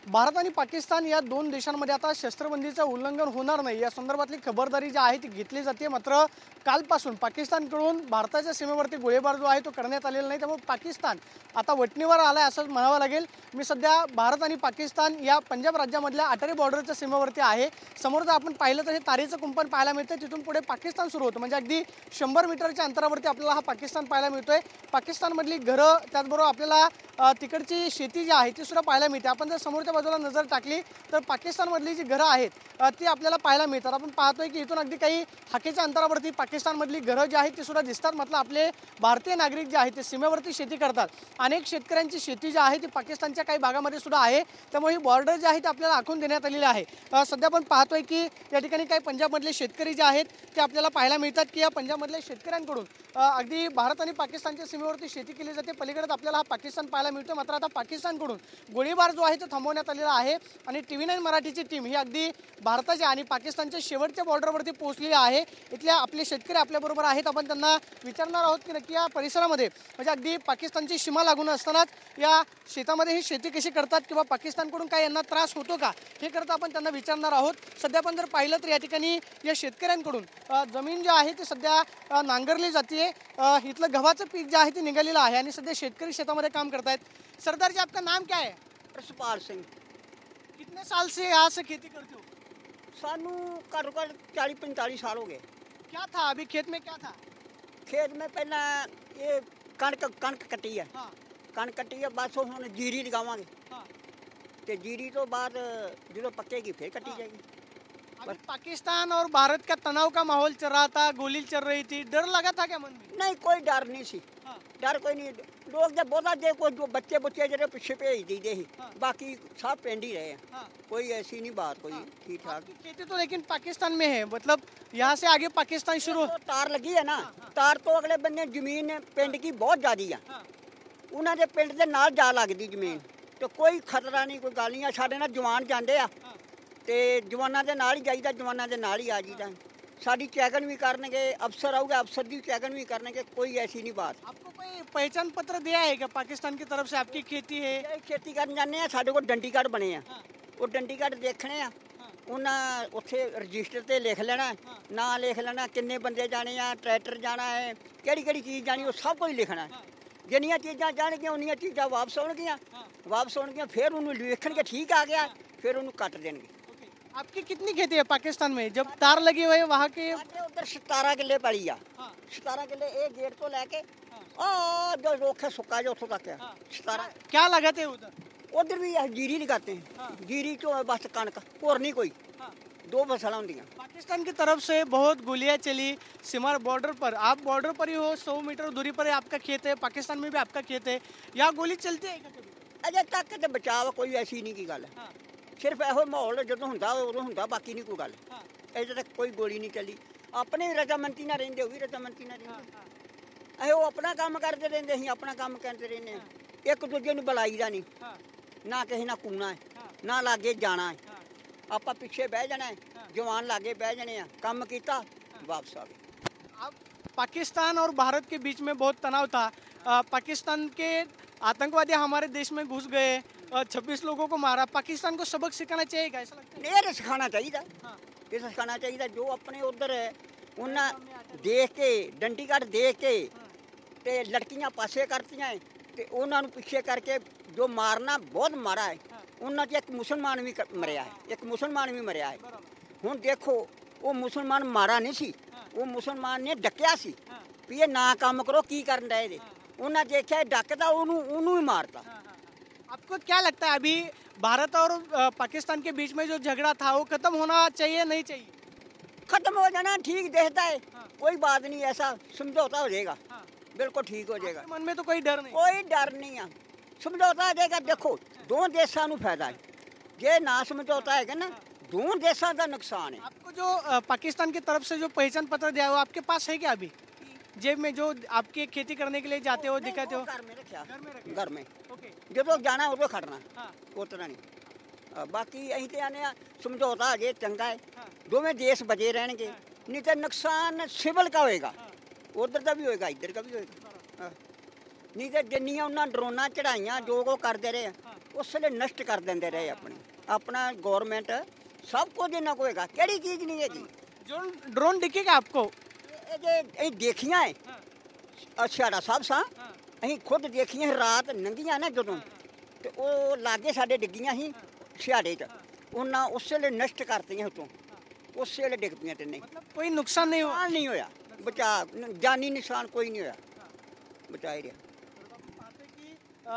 भारत आणि पाकिस्तान या दोन देशांमध्ये आता शस्त्रबंदीचं उल्लंघन होणार नाही या संदर्भातली खबरदारी जी आहे ती घेतली जाते। मात्र कालपासून पाकिस्तानकडून भारताच्या सीमेवरती गोळीबार जो आहे तो करण्यात आलेला नाही, त्यामुळे पाकिस्तान आता वटणीवर आलाय असं म्हणावं लागेल। मी सध्या भारत आणि पाकिस्तान या पंजाब राज्यामधल्या अटारी बॉर्डरच्या सीमेवरती आहे। समोर जर आपण पाहिलं तर हे तारेचं कुंपण पाहायला मिळतं, तिथून पुढे पाकिस्तान सुरू होतं, म्हणजे अगदी 100 मीटरच्या अंतरावरती आपल्याला हा पाकिस्तान पाहायला मिळतोय। पाकिस्तानमधली घरं, त्याचबरोबर आपल्याला तिकडची शेती जी आहे ती सुद्धा पाहायला मिळते। आपण जर समोरच्या बाजूला नजर टाकली तर पाकिस्तानमधली जी घरं आहेत ती आपल्याला पाहायला मिळतात। आपण पाहतोय की इथून अगदी काही हाकेच्या अंतरावरती पाकिस्तानमधली घरं जी आहेत ती सुद्धा दिसतात। मतलब आपले भारतीय नागरिक जे आहेत ते सीमेवरती शेती करतात। अनेक शेतकऱ्यांची शेती जी आहे ती पाकिस्तानच्या काही भागामध्ये सुद्धा आहे, त्यामुळे ही बॉर्डर जी आहे ती आपल्याला आखून देण्यात आलेली आहे। सध्या आपण पाहतोय की या ठिकाणी काही पंजाबमधले शेतकरी जे आहेत ते आपल्याला पाहायला मिळतात की या पंजाबमधल्या शेतकऱ्यांकडून अगदी भारत आणि पाकिस्तानच्या सीमेवरती शेती केली जाते। पलीकडे आपल्याला हा पाकिस्तान पाहायला मिळतो, मात्र आता पाकिस्तानकडून गोळीबार जो आहे तो थांबवण्यात आलेला आहे आणि TV9 मराठीची टीम ही अगदी भारताच्या आणि पाकिस्तानच्या शेवटच्या बॉर्डरवरती पोहोचलेली आहे। इथल्या आपले शेतकरी आपल्याबरोबर आहेत, आपण त्यांना विचारणार आहोत की नक्की या परिसरामध्ये म्हणजे अगदी पाकिस्तानची सीमा लागून असतानाच या शेतामध्ये ही शेती कशी करतात किंवा पाकिस्तानकडून काय यांना त्रास होतो का हे करता आपण त्यांना विचारणार आहोत। सध्या आपण जर पाहिलं तर या ठिकाणी या शेतकऱ्यांकडून जमीन जी आहे ती सध्या नांगरली जाते। इथलं गव्हाचं पीक जे आहे ते निघालेलं आहे आणि सध्या शेतकरी शेतामध्ये काम करतायत। सरदार जी, आपका नाम क्या है? रसपाल सिंह। कितने साल से यहाँ से खेती करते हो? सानू घट घट 40-45 साल हो गए। क्या था अभी खेत में, क्या था? खेत में पहला ये कणक कटी है। हाँ कणक कटी है, बस हुण जीरी लगावांगे हाँ। ते जीरी तो बाद जो पकेगी फिर कटी हाँ। जाएगी। अभी पाकिस्तान और भारत का तनाव का माहौल चल रहा था, गोली चल रही थी, डर लगा था क्या मन में? नहीं, कोई डर नहीं सी। हाँ डर कोई नहीं। लोग जब बोला दे कोई जो बच्चे बुच्चे जरे पीछे भेज दी दे ही, हाँ। बाकी सब पिंड ही रहे हैं। हाँ। कोई ऐसी नहीं बात, कोई हाँ। ठीक ठाक। आपकी खेती तो लेकिन पाकिस्तान में है, मतलब यहाँ से आगे पाकिस्तान शुरू। तो तार लगी है ना, हाँ। तार तो अगले बंदे जमीन पिंड की बहुत ज्यादा है। हाँ ਉਹਨਾਂ ਦੇ ਪਿੰਡ ਦੇ ਨਾਲ ਜਾ ਲੱਗਦੀ ਜ਼ਮੀਨ ਤੇ ਕੋਈ ਖਤਰਾ ਨਹੀਂ, ਕੋਈ ਗੱਲ ਨਹੀਂ। ਸਾਡੇ ਨਾਲ ਜਵਾਨ ਜਾਂਦੇ ਆ हाँ ਤੇ ਜਵਾਨਾਂ ਦੇ ਨਾਲ ਹੀ ਜਾਈਦਾ, ਜਵਾਨਾਂ ਦੇ ਨਾਲ ਹੀ ਆ ਜਾਈਦਾ। ਸਾਡੀ ਚੈਕਿੰਗ ਵੀ ਕਰਨਗੇ, ਅਫਸਰ ਆਊਗਾ, ਅਫਸਰ ਦੀ ਚੈਕਿੰग ਵੀ ਕਰਨਗੇ, ਕੋਈ ਐਸੀ ਨਹੀਂ ਬਾਤ। आपको कोई पहचान पत्र दिया है क्या पाकिस्तान की तरफ से? आपकी खेती है? ਜੇ ਖੇਤੀ ਕਰਨ ਜਾਂਦੇ ਆ, ਸਾਡੇ ਕੋਲ ਡੰਡੀ ਕਾਰਡ ਬਣੇ ਆ। हाँ ਉਹ ਡੰਡੀ ਕਾਰਡ ਦੇਖਣੇ ਆ, हाँ ਉਹਨਾਂ ਉੱਥੇ ਰਜਿਸਟਰ ਤੇ ਲਿਖ ਲੈਣਾ, हाँ ਨਾਂ ਲਿਖ ਲੈਣਾ, ਕਿੰਨੇ ਬੰਦੇ ਜਾਣੇ ਆ, ਟਰੈਕਟਰ ਜਾਣਾ ਹੈ, ਕਿਹੜੀ ਕਿਹੜੀ ਚੀਜ਼ ਜਾਣੀ, ਉਹ ਸਭ ਕੁਝ ਲਿਖਣਾ। हाँ ਜਿੰਨੀਆਂ ਚੀਜ਼ਾਂ ਜਾਣਗੀਆਂ ਉਨੀਆਂ ਚੀਜ਼ਾਂ ਵਾਪਸ ਆਉਣਗੀਆਂ। हाँ। ਵਾਪਸ ਆਉਣਗੀਆਂ ਫਿਰ ਉਹਨੂੰ ਵੇਖਣਗੇ ਠੀਕ ਆ ਗਿਆ, ਫਿਰ ਉਹਨੂੰ ਕੱਟ ਦੇਣਗੇ। ओके। आपकी कितनी खेती है पाकिस्तान में? जब तार लगी हुई है वहाँ के? ਸਾਡੇ ਉੱਧਰ 17 ਕਿੱਲੇ ਪੜੀ ਆ। हाँ 17 ਕਿੱਲੇ ਇਹ ਗੇਟ ਤੋਂ ਲੈ ਕੇ हाँ ਆ ਜੋ ਰੁੱਖ ਹੈ ਸੁੱਕਾ ਜੋ ਉੱਥੋਂ ਤੱਕ ਆ। हाँ। 17 क्या लगाते हैं उधर? ਉਧਰ ਵੀ ਇਹ ਜੀਰੀ ਲਗਾਤੇ हाँ। हैं। जीरी चो बस कणक, और नहीं कोई। हाँ। दो फसलें होंगी। पाकिस्तान की तरफ से बहुत गोलियां चली सीमा बॉर्डर पर। आप बॉर्डर पर ही हो, 100 मीटर दूरी पर ही आपका खेत है, पाकिस्तान में भी आपका खेत है, यहाँ गोली चलती है क्या कभी? अजे तक ते बचाव कोई ऐसी नहीं की गल। हाँ सिर्फ ਇਹੋ ਮਾਹੌਲ ਜਦੋਂ ਹੁੰਦਾ ਉਦੋਂ ਹੁੰਦਾ, ਬਾਕੀ ਨਹੀਂ ਕੋਈ ਗੱਲ। हाँ ਅਜੇ ਤੱਕ ਕੋਈ ਗੋਲੀ ਨਹੀਂ ਚੱਲੀ। ਆਪਣੇ ਵੀ ਰਜਾਮੰਦੀ ਨਾਲ ਰਹਿੰਦੇ, ਉਹ ਵੀ ਰਜਾਮੰਦੀ ਨਾਲ हाँ ਰਹਿੰਦੇ। हाँ ਅਸੀਂ ਉਹ ਆਪਣਾ ਕੰਮ ਕਰਦੇ ਰਹਿੰਦੇ, ਅਸੀਂ ਆਪਣਾ ਕੰਮ ਕਰਦੇ ਰਹਿੰਦੇ ਹਾਂ। ਇੱਕ ਦੂਜੇ ਨੂੰ ਬੁਲਾਈਦਾ ਨਹੀਂ, हाँ ਨਾ ਕਿਸੇ ਨਾਲ ਕੂਣਾ ਹੈ, हाँ ਨਾ ਲਾਗੇ ਜਾਣਾ ਹੈ। हाँ ਆਪਾਂ ਪਿੱਛੇ ਬਹਿ ਜਾਣਾ ਹੈ, हाँ। ਜਵਾਨ ਲਾਗੇ ਬਹਿ ਜਾਣੇ ਆ, ਕੰਮ ਕੀਤਾ ਵਾਪਸ ਆ ਗਏ। अब पाकिस्तान और भारत के बीच में बहुत तनाव था। पाकिस्तान के आतंकवादी हमारे देश में घुस गए, 26 लोगों को मारा। पाकिस्तान को सबक सिखाना चाहिए क्या, ऐसा लगता है? ਇਹ ਸਿਖਾਉਣਾ ਚਾਹੀਦਾ, हाँ ਇਹ ਸਿਖਾਉਣਾ ਚਾਹੀਦਾ। ਜੋ ਆਪਣੇ ਉਧਰ ਉਹਨਾਂ ਦੇਖ ਕੇ ਡੰਡੀ ਕੱਢ ਦੇਖ ਕੇ ਤੇ ਲੜਕੀਆਂ ਪਾਸੇ ਕਰਤੀਆਂ ਹੈ ਤੇ ਉਹਨਾਂ ਨੂੰ ਪਿੱਛੇ ਕਰਕੇ ਜੋ ਮਾਰਨਾ ਬਹੁਤ ਮਾਰਾ ਹੈ। हाँ ਉਹਨਾਂ 'ਚ ਇੱਕ ਮੁਸਲਮਾਨ ਵੀ ਮਰਿਆ ਹੈ, ਇੱਕ ਮੁਸਲਮਾਨ ਵੀ ਮਰਿਆ ਹੈ। बराबर। ਹੁਣ ਦੇਖੋ ਉਹ ਮੁਸਲਮਾਨ ਮਾਰਾ ਨਹੀਂ ਸੀ, हाँ ਉਹ ਮੁਸਲਮਾਨ ਨੇ ਡੱਕਿਆ ਸੀ हाँ ਵੀ ਇਹ ਨਾ ਕੰਮ ਕਰੋ, ਕੀ ਕਰਨ ਡਏ ਜੇ। हाँ ਉਹਨਾਂ ਦੇਖਿਆ ਇਹ ਡੱਕਦਾ, ਉਹਨੂੰ ਹੀ ਮਾਰਤਾ। हाँ हाँ। आपको क्या लगता है अभी भारत और पाकिस्तान के बीच में जो झगड़ा था वो खत्म होना चाहिए, नहीं चाहिए? खत्म हो जाना ठीक देखता है, हाँ कोई बात नहीं, ऐसा समझौता हो जाएगा, हाँ। बिल्कुल ठीक हो जाएगा। आपके मन में तो कोई डर नहीं? ਕੋਈ ਡਰ ਨਹੀਂ ਆ, ਸਮਝੌਤਾ ਹੋ ਜਾਏਗਾ। ਦੇਖੋ ਦੋ ਦੇਸ਼ਾਂ ਨੂੰ ਫਾਇਦਾ ਹੈ, ਜੇ ਨਾ ਸਮਝੌਤਾ ਹੈਗਾ ਨਾ ਦੋ ਦੇਸ਼ਾਂ ਦਾ ਨੁਕਸਾਨ ਹੈ। आपको जो पाकिस्तान की तरफ से जो पहचान पत्र दिया है वो आपके पास है क्या अभी जेब में, जो आपके खेती करने के लिए जाते हो, दिखाते हो? ਘਰ में ਰੱਖਿਆ, घर में रखे? ਘਰ में ओके। ਜਦੋਂ ਜਾਣਾ ਉਦੋਂ ਖੜਨਾ, हाँ ਉਤਰਾ ਨਹੀਂ। ਬਾਕੀ ਅਸੀਂ ਤੇ ਆਨੇ ਆ ਸਮਝੌਤਾ ਅਜੇ ਚੰਗਾ ਹੈ, हाँ ਦੋਵੇਂ ਦੇਸ਼ ਬਚੇ ਰਹਿਣਗੇ। ਨਹੀਂ ਤਾਂ ਨੁਕਸਾਨ ਸਿਵਲ का ਹੋਏਗਾ, हाँ ਉਧਰ ਦਾ ਵੀ ਹੋਏਗਾ, ਇੱਧਰ ਦਾ ਵੀ ਹੋਏਗਾ। ਹਾਂ। ਨਹੀਂ ਤਾਂ ਜਿੰਨੀਆਂ ਉਹਨਾਂ ਡਰੋਨਾਂ ਚੜਾਈਆਂ ਜੋ ਉਹ ਕਰਦੇ ਰਹੇ ਆ, हाँ ਉਸ ਵੇਲੇ ਨਸ਼ਟ ਕਰ ਦਿੰਦੇ ਰਹੇ ਆਪਣਾ ਗਵਰਨਮੈਂਟ ਸਭ ਕੁਝ ਇਹਨਾਂ ਕੋਲ ਹੈਗਾ, ਕਿਹੜੀ ਚੀਜ਼ ਨਹੀਂ ਹੈਗੀ। ड्रोन दिखेगा आपको? ਇਹ ਜੇ ਅਸੀਂ ਦੇਖੀਆਂ ਹੈ ਛਿਹਾੜਾ ਸਾਹਿਬ ਸਾਂ, ਅਸੀਂ ਖੁਦ ਦੇਖੀਆਂ ਰਾਤ ਨੰਗੀਆਂ ਨਾ ਜਦੋਂ, ਤੇ ਉਹ ਲਾਗੇ ਸਾਡੇ ਡਿੱਗੀਆਂ ਸੀ ਛਿਹਾੜੇ 'ਚ, ਉਹਨਾਂ ਉਸ ਵੇਲੇ ਨਸ਼ਟ ਕਰਤੀਆਂ ਉਤੋਂ, ਉਸ ਵੇਲੇ ਡਿੱਗ ਪਈਆਂ ਤਿੰਨੇ। मतलब कोई नुकसान नहीं हुआ? ਨੁਕਸਾਨ ਨਹੀਂ ਹੋਇਆ, जानी नुकसान कोई नहीं होया, बचाई रहा।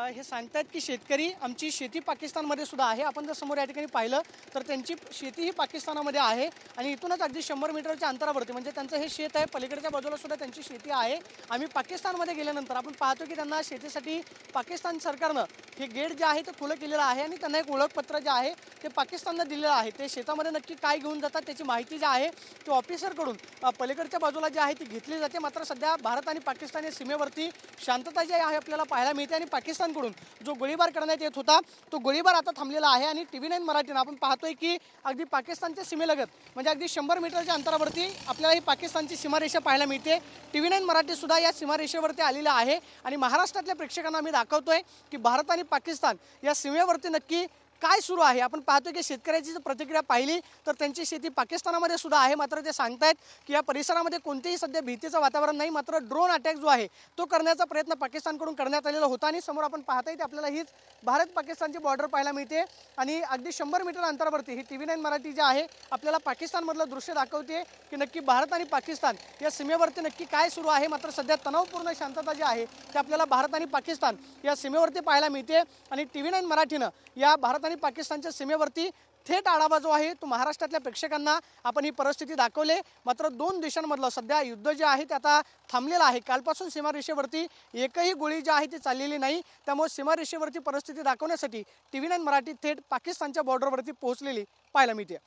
हे सांगतात की शेतकरी आमची शेती पाकिस्तानमध्ये सुद्धा आहे। आपण जर समोर या ठिकाणी पाहिलं तर त्यांची शेती ही पाकिस्तानामध्ये आहे आणि इथूनच अगदी 100 मीटरच्या अंतरावरती म्हणजे त्यांचं हे शेत आहे, पलीकडच्या बाजूला सुद्धा त्यांची शेती आहे। आम्ही पाकिस्तानमध्ये गेल्यानंतर आपण पाहतो की त्यांना शेतीसाठी पाकिस्तान सरकारनं हे गेट जे आहे ते खुलं केलेलं आहे आणि त्यांना एक ओळखपत्र जे आहे ते पाकिस्ताननं दिलेलं आहे। ते शेतामध्ये नक्की काय घेऊन जातात त्याची माहिती जी आहे ती ऑफिसरकडून पलीकडच्या बाजूला जी आहे ती घेतली जाते। मात्र सध्या भारत आणि पाकिस्तान या सीमेवरती शांतता जी आहे आपल्याला पाहायला मिळते आणि पाकिस्तानकडून जो गोळीबार करण्यात येत होता तो गोळीबार आता थांबलेला आहे। आणि TV9 मराठीनं आपण पाहतोय की अगदी पाकिस्तानच्या सीमेलगत म्हणजे अगदी 100 मीटरच्या अंतरावरती आपल्याला ही पाकिस्तानची सीमारेषा पाहायला मिळते। TV9 मराठी सुद्धा या सीमारेषेवरती आलेला आहे आणि महाराष्ट्रातल्या प्रेक्षकांना आम्ही दाखवतोय की भारत आणि पाकिस्तान या सीमेवरती नक्की काय सुरू आहे। आपण पाहतो की शेतकऱ्याची जर प्रतिक्रिया पाहिली तर त्यांची शेती पाकिस्तानामध्ये सुद्धा आहे। मात्र ते सांगतायत की या परिसरामध्ये कोणतेही सध्या भीतीचं वातावरण नाही, मात्र ड्रोन अटॅक जो आहे तो करण्याचा प्रयत्न पाकिस्तानकडून करण्यात आलेला होता। आणि समोर आपण पाहताय ते आपल्याला हीच भारत पाकिस्तानची बॉर्डर पाहायला मिळते आणि अगदी 100 मीटर अंतरावरती ही TV9 मराठी जी आहे आपल्याला पाकिस्तानमधलं दृश्य दाखवते की नक्की भारत आणि पाकिस्तान या सीमेवरती नक्की काय सुरू आहे। मात्र सध्या तणावपूर्ण शांतता जी आहे ते आपल्याला भारत आणि पाकिस्तान या सीमेवरती पाहायला मिळते आणि TV9 मराठीनं या भारत आणि पाकिस्तानच्या सीमेवरती थेट आढावा जो आहे तो महाराष्ट्रातल्या प्रेक्षकांना आपण ही परिस्थिती दाखवले। मात्र दोन देशांमधलं सध्या युद्ध जे आहे ते आता थांबलेलं आहे। कालपासून सीमारेषेवरती एकही गोळी जी आहे ती चाललेली नाही, त्यामुळे सीमारेषेवरती परिस्थिती दाखवण्यासाठी TV9 मराठी थेट पाकिस्तानच्या बॉर्डरवरती पोहोचलेली पाहायला मिळते।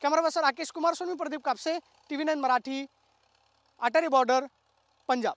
Camera person Rakesh Kumar Soni, Pradeep Kapse, TV9 Marathi, Attari border, Punjab.